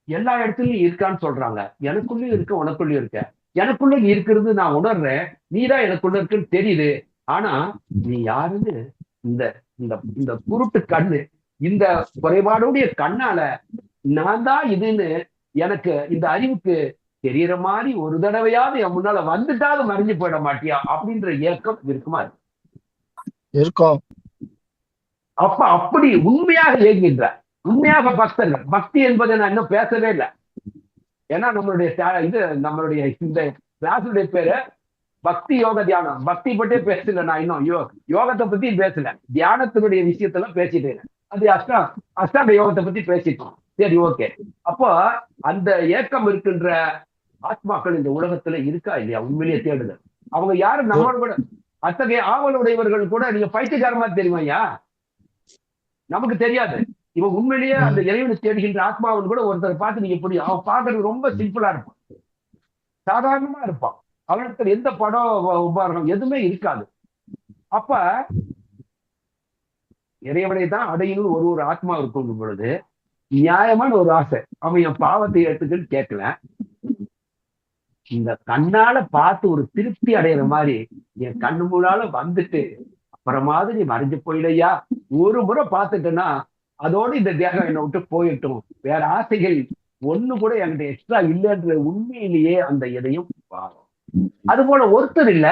எல்லா இடத்துலயும் இருக்கான்னு சொல்றாங்க. எனக்குள்ளயும் இருக்க, உனக்குள்ளயும் இருக்க. எனக்குள்ள நீ இருக்கிறது நான் உணர்றேன், நீதான் எனக்குள்ள இருக்குன்னு தெரியுது. ஆனா நீ யாருன்னு இந்த இந்த இந்த குருட்டு கண்ணு, இந்த குறைபாடுடைய கண்ணால நான் தான் இதுன்னு எனக்கு இந்த அறிவுக்கு தெரியற மாதிரி ஒரு தடவையாவது என் முன்னால வந்துட்டாவது மறைஞ்சு போயிட மாட்டியா அப்படின்ற ஏக்கம் இருக்குமா? இருக்கும். அப்ப அப்படி உண்மையாக இயங்குகின்ற உண்மையாக பக்தர்கள். பக்தி என்பதை நான் இன்னும் பேசவே இல்லை. ஏன்னா நம்மளுடைய இந்த கிளாஸுடைய பேரு பக்தி யோக தியானம். பக்தி பற்றியே பேசல. நான் இன்னும் யோகத்தை பத்தி பேசல, தியானத்தினுடைய விஷயத்துல பேசிட்டேன். அது அஷ்டாங்க யோகத்தை பத்தி பேசிட்டோம். சரி, ஓகே. அப்போ அந்த ஏக்கம் இருக்கின்ற ஆத்மாக்கள் இந்த உலகத்துல இருக்கா இல்லையா? உண்மையிலேயே தேடுதல். அவங்க யாரு? நம்மளோட கூட அத்தகைய ஆவலுடையவர்கள் கூட நீங்க பைத்தியக்காரமா தெரியுமா ஐயா? நமக்கு தெரியாது. இவன் உண்மையிலேயே அந்த இறைவனை தேடுகின்ற ஆத்மாவன் கூட ஒருத்தர் பார்த்து நீங்க எப்படி அவன் பார்க்கறது ரொம்ப சிம்பிளா இருப்பான், சாதாரணமா இருப்பான். அவனுக்கு எந்த படம் உபகரணம் எதுவுமே இருக்காது. அப்ப இறைவனை தான் அடையணும் ஒரு ஆத்மா இருக்கும் பொழுது நியாயமான ஒரு ஆசை. அவன் என் பாவத்தை எடுத்துக்கிட்டு கேட்கல, இந்த கண்ணால பார்த்து ஒரு திருப்தி அடையிற மாதிரி என் கண்ணு முன்னால வந்துட்டு அப்புறமாவது நீ மறைஞ்சு போயிலையா, ஒரு முறை பார்த்துட்டேன்னா அதோடு இந்த தேகம் என்னை விட்டு போயிட்டும், வேற ஆசைகள் ஒண்ணு கூட என்கிட்ட எக்ஸ்ட்ரா இல்லைன்ற உண்மையிலேயே அந்த எதையும் பாவம். அது போல ஒருத்தர் இல்ல,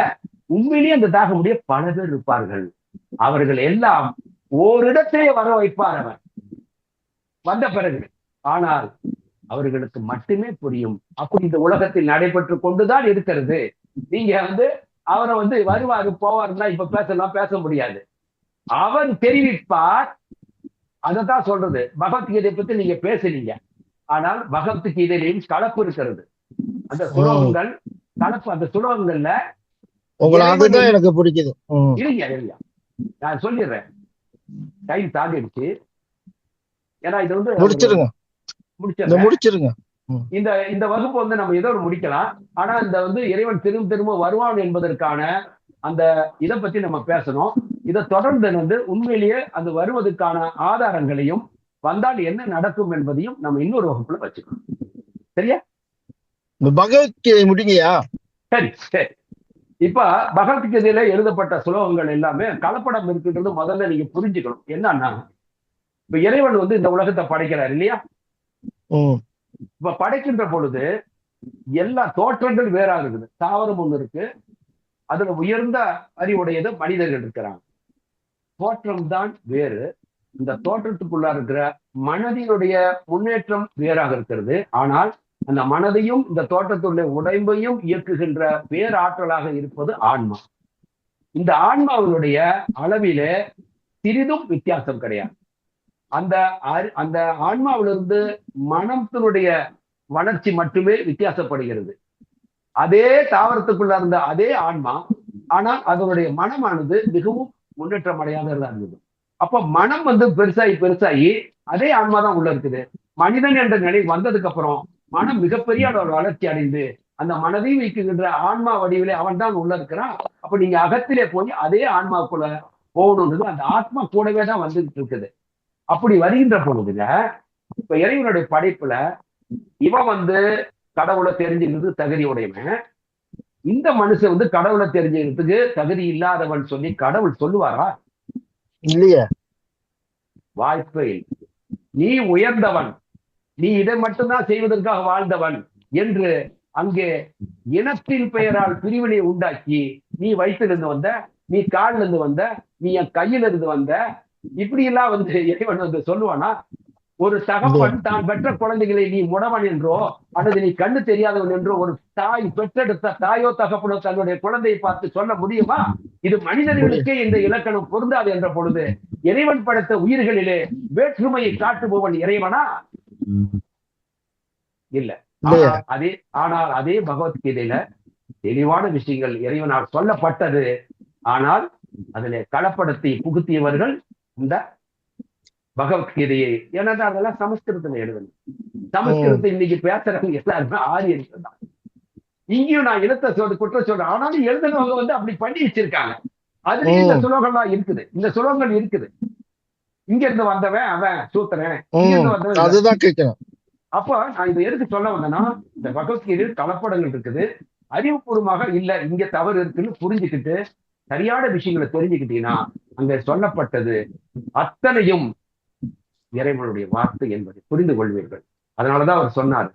உண்மையிலேயே அந்த தாகமுடைய பல பேர் இருப்பார்கள். அவர்கள் எல்லாம் ஓரிடத்திலே வர வைப்பார் அவன் வந்த பிறகு. ஆனால் அவர்களுக்கு மட்டுமே புரியும். அப்படி இந்த உலகத்தில் நடைபெற்று கொண்டுதான் இருக்கிறது. நீங்க அவரை வருவாரு போவாருன்னா இப்ப பேச முடியாது. அவன் தெரிவிப்பார். அதைத்தான் சொல்றது. பகவத்கீதை பத்தி நீங்க பேசுறீங்க, ஆனால் பகவத்கீதையிலையும் கலப்பு இருக்கிறது. அந்த சுலோகங்கள் கலப்பு. அந்த சுலோகங்கள்ல அதுதான் எனக்கு பிடிக்குது. இல்லையா நான் சொல்லிடுறேன், டைம் தாண்டிடுச்சு. ஏன்னா இது முடிச்சிருங்க. இந்த வகுப்பு நம்ம ஏதோ முடிக்கலாம். ஆனா இந்த இறைவன் திரும்ப வருவான் என்பதற்கான அந்த இதை பத்தி நம்ம பேசணும். இதை தொடர்ந்து உண்மையிலேயே அது வருவதற்கான ஆதாரங்களையும் வந்தால் என்ன நடக்கும் என்பதையும் நம்ம இன்னொரு வகுப்புல வச்சுக்கணும். சரியா? பகவத்கீதை முடிங்கயா? சரி. இப்ப பகவத்கீதையில எழுதப்பட்ட சுலோகங்கள் எல்லாமே கலப்படம் இருக்குன்றது முதல்ல நீங்க புரிஞ்சுக்கணும். என்னன்னா, இப்ப இறைவன் இந்த உலகத்தை படைக்கிறார் இல்லையா? இப்ப படைக்கின்ற பொழுது எல்லா தோற்றங்கள் வேறா இருக்குது. தாவரம் ஒண்ணு இருக்கு, அதுல உயர்ந்த அறிவுடையது மனிதர்கள் இருக்கிறாங்க. தோற்றம் தான் வேறு. இந்த தோற்றத்துக்குள்ள இருக்கிற மனதினுடைய முன்னேற்றம் வேறாக இருக்கிறது. ஆனால் அந்த மனதையும் இந்த தோற்றத்துடைய உடைம்பையும் இயக்குகின்ற பேராற்றலாக இருப்பது ஆன்மா. இந்த ஆன்மாவினுடைய அளவிலே சிறிதும் வித்தியாசம் கிடையாது. அந்த ஆன்மாவிலிருந்து மனத்தினுடைய வளர்ச்சி மட்டுமே வித்தியாசப்படுகிறது. அதே தாவரத்துக்குள்ள இருந்த அதே ஆன்மா, ஆனால் அதனுடைய மனமானது மிகவும் முன்னேற்றம் அடையாததா இருந்தது. அப்ப மனம் பெருசாகி அதே ஆன்மா தான் உள்ள இருக்குது. மனிதன் என்ற நிலை வந்ததுக்கு அப்புறம் மனம் மிகப்பெரிய ஒரு வளர்ச்சி அடைந்து அந்த மனதையும் வைக்கின்ற ஆன்மா வடிவிலே அவன் தான் உள்ள இருக்கிறான். அப்ப நீங்க அகத்திலே போய் அதே ஆன்மாவுக்குள்ள போகணுன்றது அந்த ஆத்மா கூடவே தான் வந்துட்டு இருக்குது. அப்படி வருகின்ற பொழுதுல இப்ப இறைவனுடைய படைப்புல இவன் கடவுளை தெரிஞ்சுக்கிறது தகுதி உடையவன். இந்த மனுஷன் கடவுளை தெரிஞ்சுக்கிறதுக்கு தகுதி இல்லாதவன் சொல்லி கடவுள் சொல்லுவாரா? இல்லையா? வாய்ப்பே. நீ உயர்ந்தவன், நீ இதை மட்டும்தான் செய்வதற்காக வாழ்ந்தவன் என்று அங்கே இனத்தின் பெயரால் பிரிவினை உண்டாக்கி நீ வயிற்றிலிருந்து வந்த, நீ காலிலிருந்து வந்த, நீ என் கையிலிருந்து வந்த, இப்படி எல்லாம் இறைவன் சொல்லுவானா? ஒரு தகப்பன் தான் பெற்ற குழந்தைகளை நீ முடவன் என்றோ அல்லது நீ கண்ணு தெரியாதவன் என்றோ ஒரு தாய் பெற்றெடுத்த தாயோ தகப்பனோ தன்னுடைய குழந்தையை பார்த்து சொல்ல முடியுமா? இது மனிதர்களுக்கே இந்த இலக்கணம் பொருந்தாது என்ற பொழுது இறைவன் படைத்த உயிர்களிலே வேற்றுமையை காட்டுபவன் இறைவனா? இல்ல. ஆனால் அதே பகவத்கீதையில தெளிவான விஷயங்கள் இறைவனால் சொல்லப்பட்டது. ஆனால் அதிலே கலப்படத்தை புகுத்தியவர்கள் இந்த பகவத்கீதையை, ஏன்னா அதெல்லாம் சமஸ்கிருதத்துல எழுதணும். சமஸ்கிருதத்தை இன்னைக்கு பேசுறவங்க எல்லாருமே ஆரியர்கள் தான். இங்கேயும் நான் எழுத்த குற்றம் சொல்றேன். ஆனாலும் எழுதுனவங்க அப்படி பண்ணி வச்சிருக்காங்க. அதுலயும் இந்த சுலோகம்லாம் இருக்குது, இந்த சுலோகங்கள் இருக்குது. இங்க இருந்து வந்தவன் அவன் சூத்திரன், இங்க இருந்து வந்தவன். அதுதான் கேட்கிறேன். அப்ப நான் இதை எதுக்கு சொல்ல வந்தேன்னா, இந்த பகவத்கீதையில் கலப்படங்கள் இருக்குது. அறிவுபூர்வமாக இல்ல இங்க தவறு இருக்குன்னு புரிஞ்சுக்கிட்டு சரியான விஷயங்களை தெரிஞ்சுக்கிட்டீங்கன்னா அங்க சொல்லப்பட்டது அத்தனையும் இறைவனுடைய வார்த்தை என்பதை புரிந்து கொள்வீர்கள். அதனாலதான் அவர் சொன்னார்,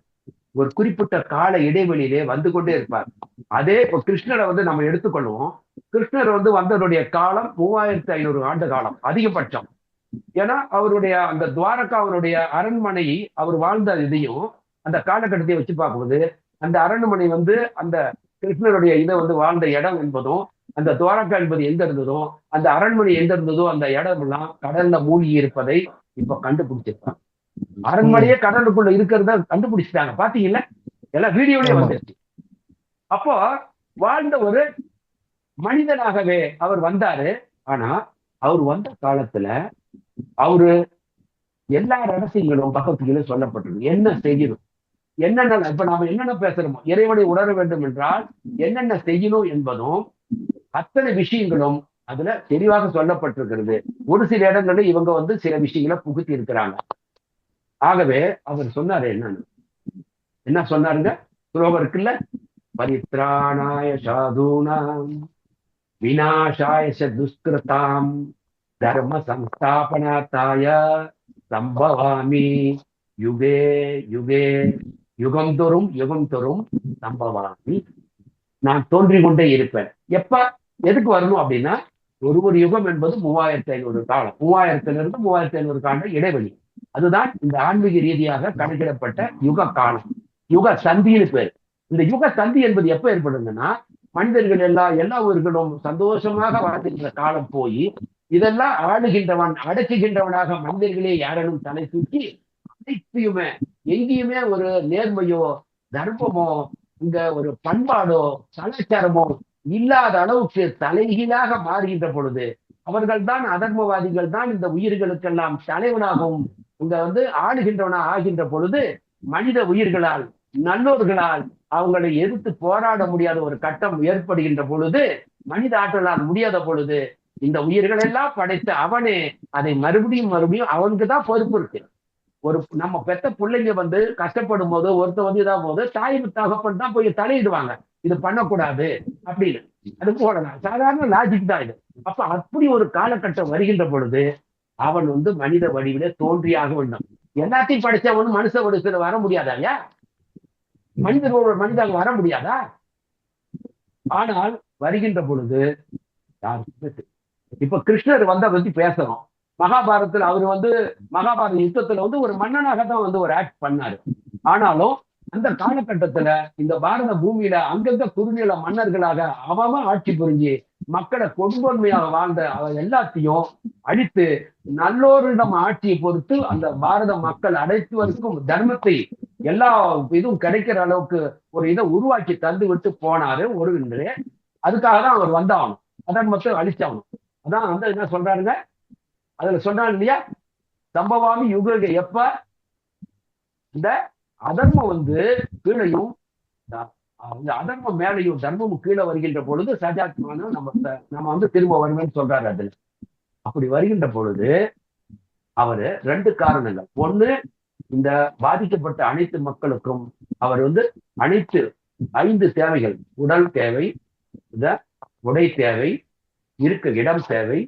ஒரு குறிப்பிட்ட கால இடைவெளியிலே வந்து கொண்டே இருப்பார். அதே இப்போ கிருஷ்ணரை நம்ம எடுத்துக்கொள்வோம். கிருஷ்ணர் வந்ததுடைய காலம் 3500 ஆண்டு காலம் அதிகபட்சம். ஏன்னா அவருடைய அந்த துவாரகா அவருடைய அரண்மனை அவர் வாழ்ந்த இதையும் அந்த காலகட்டத்தை வச்சு பார்க்கும்போது அந்த அரண்மனை அந்த கிருஷ்ணருடைய இதை வாழ்ந்த இடம் என்பதும் அந்த துவாரகா என்பது எங்க இருந்ததோ அந்த அரண்மனை எங்க இருந்ததோ அந்த இடம் எல்லாம் கடல்ல மூழ்கி இருப்பதை இப்ப கண்டுபிடிச்சிருக்காங்க. அரண்மனையே கடலுக்குள்ள இருக்கிறத கண்டுபிடிச்சிட்டாங்க. பாத்தீங்கல்ல, எல்லாம் வீடியோலயே வந்துருச்சு. அப்போ வாழ்ந்த ஒரு மனிதனாகவே அவர் வந்தாரு. ஆனா அவர் வந்த காலத்துல அவரு எல்லா ரகசியங்களும் பகவத்கீதையில சொல்லப்பட்டிருக்கு. என்ன செய்யணும், என்னென்ன இப்ப நாம என்னென்ன பேசுறோமோ இறைவனை உணர வேண்டும் என்றால் என்னென்ன செய்யணும் என்பதும் அத்தனை விஷயங்களும் அதுல தெளிவாக சொல்லப்பட்டிருக்கிறது. ஒரு சில இடங்கள்ல இவங்க சில விஷயங்களை புகுத்தி இருக்கிறாங்க. ஆகவே அவர் சொன்னாரு, என்ன சொன்னாருங்க? ஸ்லோகம் இருக்குல்ல, பரித்ராணாய சாதூனாம் விநாசாய துஷ்கிருதாம் தர்ம சம்ஸ்தாபனாத்தாய சம்பவாமி யுகே யுகே, யுகம் தோறும் சம்பவாமி, நான் தோன்றிக் கொண்டே இருப்பேன். எப்ப எதுக்கு வரணும் அப்படின்னா, ஒரு யுகம் என்பது 3500 காலம், 3000 3500 கால இடைவெளி. அதுதான் இந்த ஆன்மீக ரீதியாக கணக்கிடப்பட்ட யுக காலம், யுக சந்தின்னு பேர். இந்த யுக சந்தி என்பது எப்ப ஏற்படுதுன்னா, மனிதர்கள் எல்லா உயிர்களும் சந்தோஷமாக வாழ்கின்ற காலம் போய் இதெல்லாம் ஆளுகின்றவன் அடக்குகின்றவனாக மனிதர்களே யாரேனும் தலை தூக்கி அனைத்தையுமே எங்கேயுமே ஒரு நேர்மையோ தர்மமோ இங்க ஒரு பண்பாடோ கலாச்சாரமோ இல்லாத அளவுக்கு தலைகீழாக மாறுகின்ற பொழுது அவர்கள் தான் அதர்மவாதிகள் தான் இந்த உயிர்களுக்கெல்லாம் தலைவனாகவும் இங்க ஆளுகின்றவனாக ஆகின்ற பொழுது மனித உயிர்களால் நல்லோர்களால் அவங்களை எதிர்த்து போராட முடியாத ஒரு கட்டம் ஏற்படுகின்ற பொழுது, மனித ஆற்றலால் முடியாத பொழுது இந்த உயிர்கள் எல்லாம் படைத்த அவனே அதை மறுபடியும் அவனுக்கு தான் பொறுப்பு இருக்கு. ஒரு நம்ம பெத்த பிள்ளைங்க கஷ்டப்படும் போது ஒருத்தர் இதான் போது தாய் தகப்பன் தான் போய் தலையிடுவாங்க, இது பண்ணக்கூடாது அப்படின்னு. அது போடலாம், சாதாரண லாஜிக் தான் இது. அப்ப அப்படி ஒரு காலகட்டம் வருகின்ற பொழுது அவன் மனித வடிவிலே தோன்றியாக வேண்டும். எல்லாத்தையும் படைச்சவன் மனுஷ வடிவத்துல வர முடியாதா? ஐயா, மனிதர்களோட மனிதன் வர முடியாதா? ஆனால் வருகின்ற பொழுது இப்ப கிருஷ்ணர் பத்தி பேசணும். மகாபாரதத்துல அவரு மகாபாரத யுத்தத்துல ஒரு மன்னனாக தான் ஒரு ஆக்ட் பண்ணாரு. ஆனாலும் அந்த காலகட்டத்துல இந்த பாரத பூமியில அங்கங்க குறுநில மன்னர்களாக அவன் ஆட்சி புரிஞ்சு மக்களை கொடுங்கோன்மையாக வாழ்ந்த எல்லாத்தையும் அழித்து நல்லோரிடம் ஆட்சியை பொறுத்து அந்த பாரத மக்கள் அனைத்துவருக்கும் தர்மத்தை எல்லா இதுவும் கிடைக்கிற அளவுக்கு ஒரு இதை உருவாக்கி தந்து விட்டு போனாரு ஒரு இன்று. அதுக்காக தான் அவர் வந்தாகணும், அதர்மத்தை அழிச்சாகணும். அதான் என்ன சொல்றாருங்க, அதுல சொன்னாங்க இல்லையா, சம்பவாமி யுக, எப்ப இந்த அதர்மம் கீழையும் அதர்மம் மேலையும் தர்மமும் கீழே வருகின்ற பொழுது சஜாத்மான நம்ம திரும்ப வருவேன்னு சொல்றாரு. அதுல அப்படி வருகின்ற பொழுது அவரு 2 காரணங்கள். ஒண்ணு, இந்த பாதிக்கப்பட்ட அனைத்து மக்களுக்கும் அவர் அனைத்து 5 தேவைகள், உடல் தேவை, உடை தேவை, இருக்க இடம் தேவை,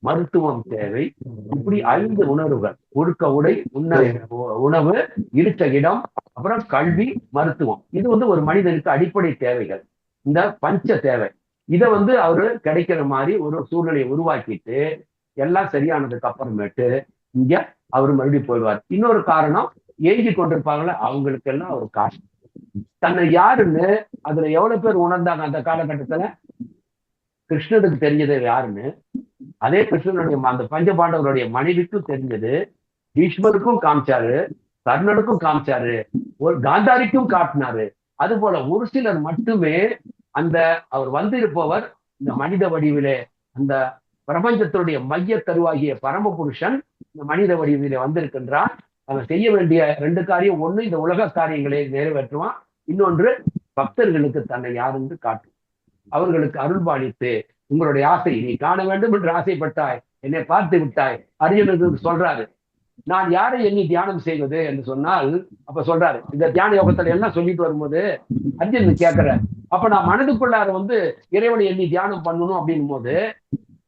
மருத்துவம் தேவை, இப்படி 5 உணர்வுகள், ஒழுக்க உடை, உணவு, இருக்க இடம், அப்புறம் கல்வி, மருத்துவம். இது ஒரு மனிதனுக்கு அடிப்படை தேவைகள், இந்த பஞ்ச தேவை. இதை அவரு கிடைக்கிற மாதிரி ஒரு சூழ்நிலையை உருவாக்கிட்டு எல்லாம் சரியானதுக்கு அப்புறமேட்டு இங்க அவரு மறுபடியும் போயிடுவார். இன்னொரு காரணம், ஏங்கி கொண்டிருப்பாங்களே அவங்களுக்கெல்லாம் ஒரு காரணம். தன்னை யாருன்னு அதுல எவ்வளவு பேர் உணர்ந்தாங்க அந்த காலகட்டத்துல? கிருஷ்ணனுக்கு தெரிஞ்சது யாருன்னு, அதே கிருஷ்ணனுடைய அந்த பஞ்சபாண்டவருடைய மனைவிக்கும் தெரிஞ்சது, பீஷ்மருக்கும் காமிச்சாரு, கர்ணனுக்கும் காமிச்சாரு, ஒரு காந்தாரிக்கும் காட்டினாரு. அது போல ஒரு சிலர் மட்டுமே அந்த அவர் வந்திருப்பவர் இந்த மனித வடிவிலே, அந்த பிரபஞ்சத்தினுடைய மைய கருவாகிய பரமபுருஷன் இந்த மனித வடிவிலே வந்திருக்கின்றான். அவன் செய்ய வேண்டிய 2 காரியம், ஒண்ணு இந்த உலக காரியங்களை நிறைவேற்றுவான், இன்னொன்று பக்தர்களுக்கு தன்னை யாரென்று காட்டும். அவர்களுக்கு அருள்பாலித்து, உங்களுடைய ஆசை நீ காண வேண்டும் என்று ஆசைப்பட்டாய், என்னை பார்த்து விட்டாய். அர்ஜுனனுக்கு சொல்றாரு, நான் யாரை எண்ணி தியானம் செய்வது என்று சொன்னால், அப்ப சொல்றாரு, இந்த தியான யோகத்துல எல்லாம் சொல்லிட்டு வரும்போது அர்ஜுனன் கேட்கிறார், அப்ப நான் மனதுக்குள்ளார இறைவனை எண்ணி தியானம் பண்ணணும் அப்படின்னும் போது,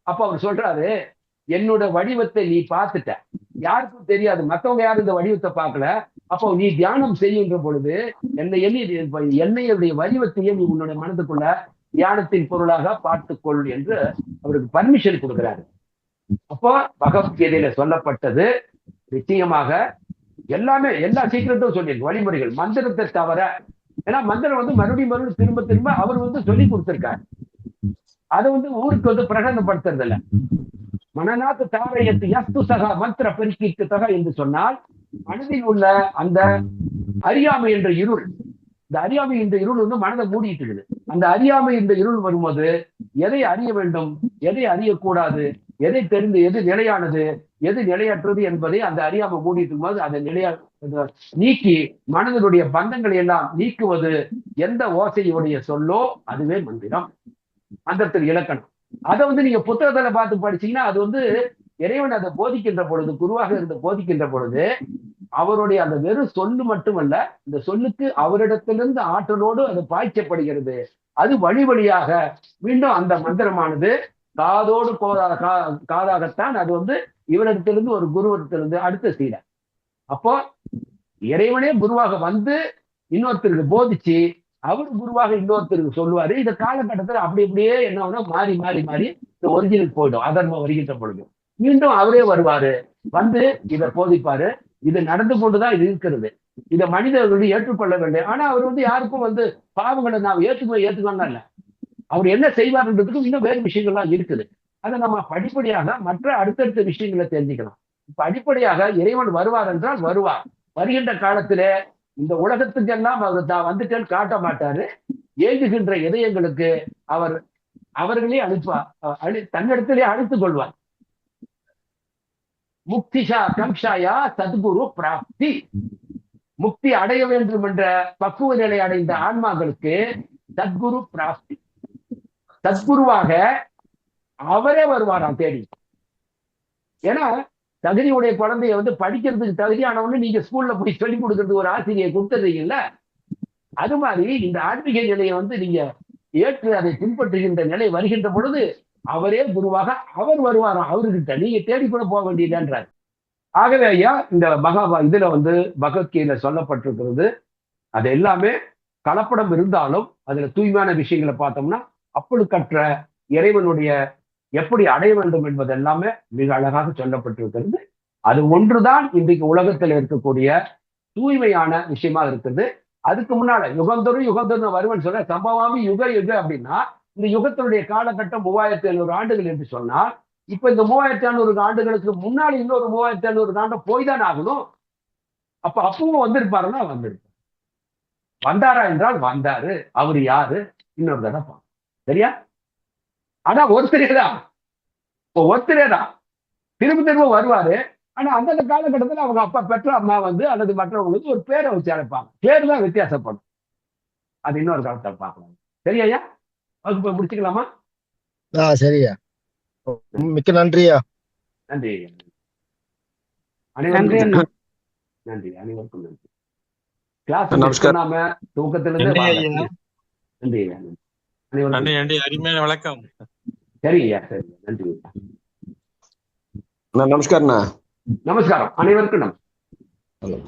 அப்ப அவர் சொல்றாரு, என்னோட வடிவத்தை நீ பார்த்துட்ட, யாருக்கும் தெரியாது, மத்தவங்க யாரும் இந்த வடிவத்தை பார்க்கல. அப்போ நீ தியானம் செய்கின்ற பொழுது என்னை எண்ணி என்னையுடைய வடிவத்தையே நீ உன்னுடைய மனதுக்குள்ள தியானத்தின் பொருளாக பார்த்துக்கொள் என்று அவருக்கு பர்மிஷன் கொடுக்கிறாரு. அப்போ பகவத்கீதையில சொல்லப்பட்டது நிச்சயமாக எல்லாமே, எல்லா சீக்கிரத்தும் சொல்லியிருக்கு, வழிமுறைகள், மந்திரத்தை தவிர. ஏன்னா மந்திரம் மறுபடியும் திரும்ப திரும்ப அவர் சொல்லி கொடுத்திருக்காரு. அதை ஊருக்கு பிரகடனப்படுத்துறது இல்ல. மனநாத்து தாரையத்து யஸ்து சகா மந்திர பெருக்கிக்கு தக என்று சொன்னால், மனதில் உள்ள அந்த அறியாமை என்ற இருள், இந்த அறியாமை என்ற இருள் மனதை மூடிட்டு இருக்குது. அந்த அறியாமை என்ற இருள் வரும்போது எதை அறிய வேண்டும், எதை அறியக்கூடாது, எதை தெரிந்து எது நிலையானது, எது நிலையற்றது என்பதை அந்த அறியாமை மூடிட்டு இருக்கும்போது அதை நீக்கி மனதினுடைய பந்தங்களை எல்லாம் நீக்குவது எந்த ஓசையுடைய சொல்லோ அதுவே மந்திரம், மந்திரத்தில் இலக்கணம். அதை நீங்க புத்தகத்துல பார்த்து படிச்சீங்கன்னா, அது இறைவன் அதை போதிக்கின்ற பொழுது, குருவாக இருந்து போதிக்கின்ற பொழுது, அவருடைய அந்த வெறும் சொல்லு மட்டுமல்ல, இந்த சொல்லுக்கு அவரிடத்திலிருந்து ஆற்றலோடு அது பாய்ச்சப்படுகிறது. அது வழி வழியாக மீண்டும் அந்த மந்திரமானது காதோடு காதாகத்தான் அது இவரிடத்திலிருந்து ஒரு குருவத்திலிருந்து அடுத்த சீட. அப்போ இறைவனே குருவாக இன்னொருத்தருக்கு போதிச்சு, அவர் குருவாக இன்னொருத்தருக்கு சொல்லுவாரு. இந்த காலகட்டத்தில் அப்படி அப்படியே என்ன மாறி மாறி மாறி இந்த ஒரிஜினல் போயிடும். அதர்மம் வருகின்ற பொழுது மீண்டும் அவரே வருவாரு, இதை போதிப்பாரு. இது நடந்து கொண்டுதான் இது இருக்கிறது. இதை மனிதர்கள் ஏற்றுக்கொள்ள வேண்டும். ஆனா அவர் யாருக்கும் பாவங்களை நாம் ஏற்றுக்கணும் இல்ல, அவர் என்ன செய்வார்ன்றதுக்கும் இன்னும் வேறு விஷயங்கள்லாம் இருக்குது. அதை நம்ம படிப்படியாக மற்ற அடுத்தடுத்த விஷயங்களை தெரிஞ்சுக்கலாம். இப்ப அடிப்படையாக இறைவன் வருவார் என்றால் வருவார். வருகின்ற காலத்திலே இந்த உலகத்துக்கெல்லாம் அவர் தான் வந்துட்டேன்னு காட்ட மாட்டாரு. ஏங்குகின்ற இதயங்களுக்கு அவர்களே தன்னிடத்திலே அழைத்துக் கொள்வார். முக்திஷா கம்ஷாயா சத்குரு பிராப்தி. முக்தி அடைய வேண்டும் என்ற பக்குவ நிலை அடைந்த ஆன்மாக்களுக்கு சத்குரு பிராப்தி. சத்குருவாக அவரே வருவாராம் தேடி. ஏன்னா தகுதியுடைய குழந்தைய படிக்கிறதுக்கு தகுதியானவன்னு நீங்க ஸ்கூல்ல போய் சொல்லிக் கொடுக்கறதுக்கு ஒரு ஆசிரியை கொடுத்துறீங்கல்ல, அது மாதிரி இந்த ஆன்மீக நிலையை நீங்க ஏற்று அதை பின்பற்றுகின்ற நிலை வருகின்ற பொழுது அவரே குருவாக அவர் வருவாராம். அவர்கிட்ட நீங்க தேடி கூட போக வேண்டியதுன்றார். ஆகவே ஐயா, இந்த இதுல பகவத்கீதையில சொல்லப்பட்டிருக்கிறது அது எல்லாமே கலப்படம் இருந்தாலும் அதுல தூய்மையான விஷயங்களை பார்த்தோம்னா அப்பொழுக்கற்ற இறைவனுடைய எப்படி அடைய வேண்டும் என்பது எல்லாமே மிக அழகாக சொல்லப்பட்டிருக்கிறது. அது ஒன்றுதான் இன்றைக்கு உலகத்தில் இருக்கக்கூடிய தூய்மையான விஷயமா இருக்குது. அதுக்கு முன்னால யுகந்தரும் வருவன் சொல்ல சம்பவாமி யுக யுக அப்படின்னா, இந்த யுகத்தினுடைய காலகட்டம் 3500 ஆண்டுகள் என்று சொன்னால், இப்ப இந்த 3500 ஆண்டுகளுக்கு முன்னாடி இன்னொரு 3500 ஆண்டு போய் தான் ஆகணும். அப்பவும் வந்திருப்பாருன்னா வந்திருப்பார். வந்தாரா என்றால் வந்தாரு. அவரு யாரு இன்னொரு தடவை சரியா? ஆனா ஒருத்தரேதான் திரும்ப திரும்ப வருவாரு. ஆனா அந்தந்த காலகட்டத்தில் அவங்க அப்பா பெற்ற அம்மா அல்லது மற்றவங்களுக்கு ஒரு பேரை வச்சு அழைப்பாங்க. பேரு தான் வித்தியாசப்படும். அது இன்னொரு காலத்தில் பார்க்கலாம். சரியா? வகுப்பை முடிச்சுக்கலாமா? சரியா, மிக்க நன்றியா. நன்றி. அனைவருக்கும் நன்றி. அனைவருக்கும் நன்றி. கிளாஸ் நாம தூக்கத்திலிருந்து நன்றி. அருமையான வணக்கம். சரியா, சரி, நன்றி. நமஸ்காரம். நமஸ்காரம். அனைவருக்கும் நமஸ்காரம்.